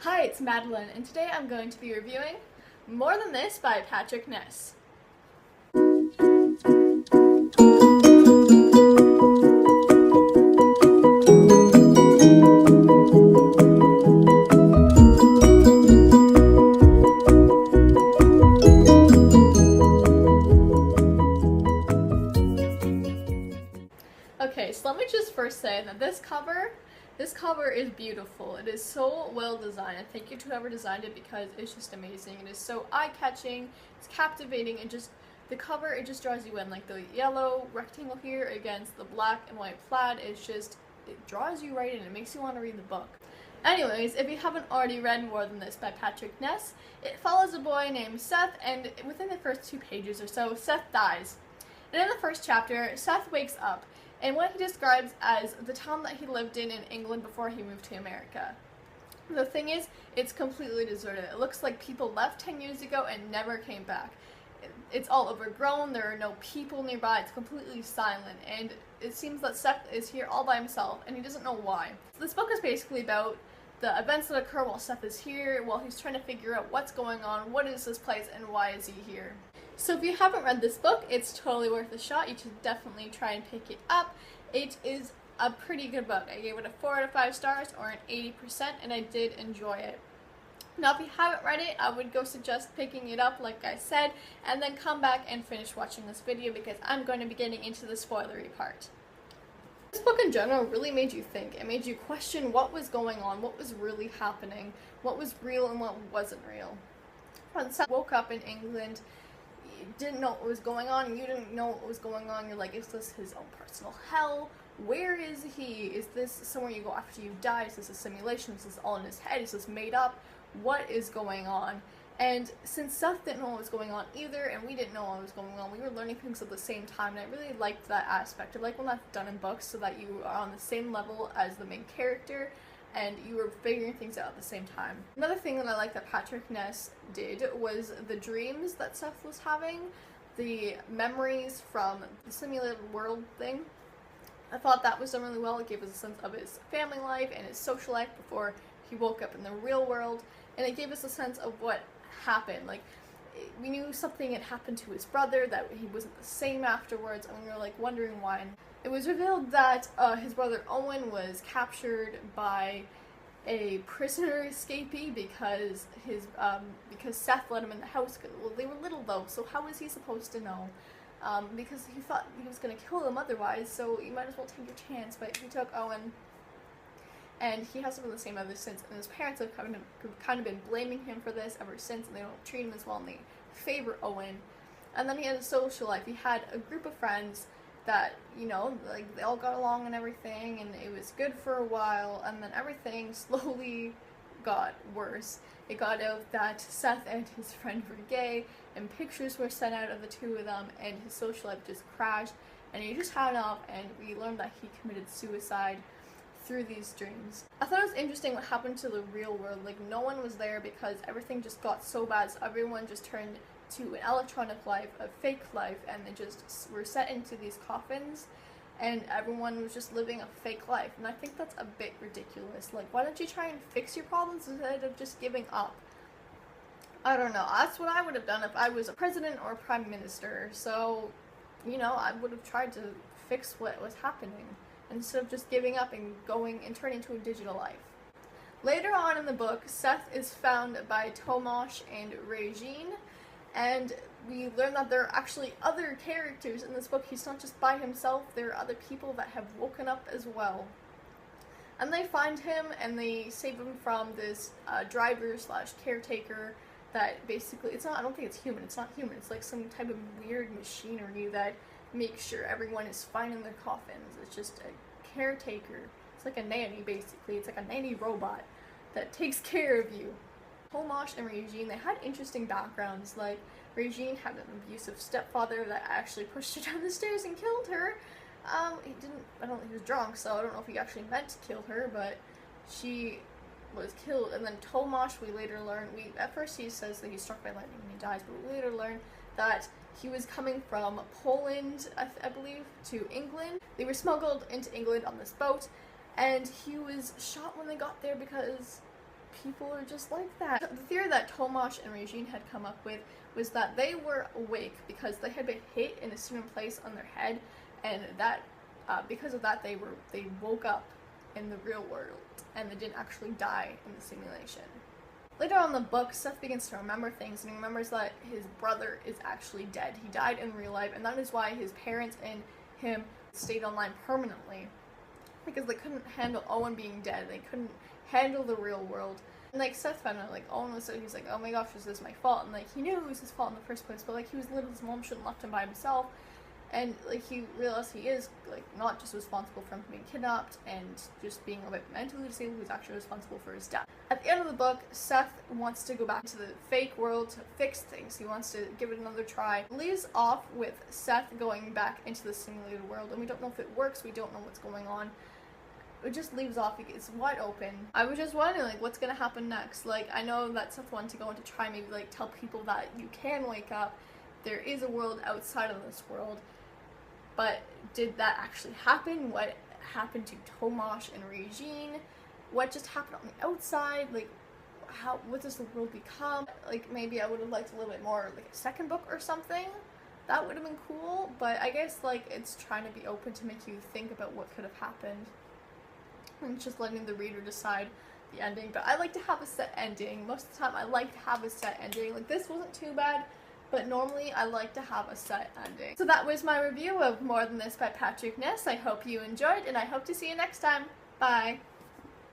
Hi, it's Madeline, and today I'm going to be reviewing More Than This by Patrick Ness. Okay, so let me just first say that this cover is beautiful. It is so well designed, and thank you to whoever designed it because it's just amazing. It is so eye-catching, it's captivating, and just the cover, it just draws you in. Like the yellow rectangle here against the black and white plaid, it draws you right in. It makes you want to read the book. Anyways, if you haven't already read More Than This by Patrick Ness, it follows a boy named Seth, and within the first 2 pages or so, Seth dies. And in the first chapter, Seth wakes up in what he describes as the town that he lived in England before he moved to America. The thing is, it's completely deserted. It looks like people left 10 years ago and never came back. It's all overgrown, there are no people nearby, it's completely silent, and it seems that Seth is here all by himself, and he doesn't know why. So this book is basically about the events that occur while Seth is here, while he's trying to figure out what's going on, what is this place, and why is he here. So if you haven't read this book, it's totally worth a shot. You should definitely try and pick it up. It is a pretty good book. I gave it a 4 out of 5 stars, or an 80%, and I did enjoy it. Now if you haven't read it, I would go suggest picking it up like I said, and then come back and finish watching this video because I'm going to be getting into the spoilery part. This book in general really made you think. It made you question what was going on, what was really happening, what was real and what wasn't real. When Seth woke up in England, you didn't know what was going on, and you didn't know what was going on. You're like, is this his own personal hell? Where is he? Is this somewhere you go after you die? Is this a simulation? Is this all in his head? Is this made up? What is going on? And since Seth didn't know what was going on either, and we didn't know what was going on, we were learning things at the same time, and I really liked that aspect. I like when that's done in books so that you are on the same level as the main character, and you were figuring things out at the same time. Another thing that I like that Patrick Ness did was the dreams that Seth was having, the memories from the simulated world thing. I thought that was done really well. It gave us a sense of his family life and his social life before he woke up in the real world, and it gave us a sense of what happened. Like, we knew something had happened to his brother, that he wasn't the same afterwards, and we were like wondering why. It was revealed that his brother Owen was captured by a prisoner escapee because Seth let him in the house. Well, they were little though, so how was he supposed to know? Because he thought he was going to kill them otherwise, so you might as well take your chance. But he took Owen, and he hasn't been the same ever since, and his parents have kind of been blaming him for this ever since, and they don't treat him as well, and they favor Owen. And then he had a social life. He had a group of friends that, you know, like, they all got along and everything, and it was good for a while, and then everything slowly got worse. It got out that Seth and his friend were gay, and pictures were sent out of the two of them, and his social life just crashed, and he just had enough, and we learned that he committed suicide through these dreams. I thought it was interesting what happened to the real world. Like, no one was there because everything just got so bad, so everyone just turned to an electronic life, a fake life, and they just were set into these coffins, and everyone was just living a fake life. And I think that's a bit ridiculous. Like, why don't you try and fix your problems instead of just giving up? I don't know. That's what I would have done if I was a president or a prime minister. So, you know, I would have tried to fix what was happening instead of just giving up and going and turning to a digital life. Later on in the book, Seth is found by Tomasz and Regine, and we learn that there are actually other characters in this book. He's not just by himself, there are other people that have woken up as well. And they find him, and they save him from this driver slash caretaker that basically, I don't think it's human, it's not human, it's like some type of weird machinery that makes sure everyone is fine in their coffins. It's just a caretaker. It's like a nanny, basically. It's like a nanny robot that takes care of you. Tomasz and Regine, they had interesting backgrounds. Like, Regine had an abusive stepfather that actually pushed her down the stairs and killed her. I don't think he was drunk, so I don't know if he actually meant to kill her, but she was killed. And then Tomasz, we later learn, at first he says that he's struck by lightning and he dies, but we later learn that he was coming from Poland, I believe, to England. They were smuggled into England on this boat, and he was shot when they got there because people are just like that. The theory that Tomasz and Regine had come up with was that they were awake because they had been hit in a certain place on their head, and that because of that they woke up in the real world and they didn't actually die in the simulation. Later on in the book, Seth begins to remember things, and he remembers that his brother is actually dead. He died in real life, and that is why his parents and him stayed online permanently, because they couldn't handle Owen being dead. They couldn't handle the real world. And like Seth found out, like Owen was, so he's like, oh my gosh, this is my fault, and like he knew it was his fault in the first place, but like he was little, his mom shouldn't have left him by himself. And like he realized he is like not just responsible for him being kidnapped and just being a bit mentally disabled, he's actually responsible for his death. At the end of the book, Seth wants to go back to the fake world to fix things. He wants to give it another try. It leaves off with Seth going back into the simulated world, and we don't know if it works, we don't know what's going on. It just leaves off, it's wide open. I was just wondering, like, what's gonna happen next? Like, I know that Seth wanted to go on to try, maybe like tell people that you can wake up, there is a world outside of this world. But did that actually happen? What happened to Tomasz and Regine? What just happened on the outside? Like, what does the world become? Like, maybe I would have liked a little bit more, like a second book or something. That would have been cool, but I guess, like, it's trying to be open to make you think about what could have happened. And just letting the reader decide the ending. But I like to have a set ending. Most of the time, I like to have a set ending. Like, this wasn't too bad, but normally I like to have a set ending. So that was my review of More Than This by Patrick Ness. I hope you enjoyed, and I hope to see you next time. Bye!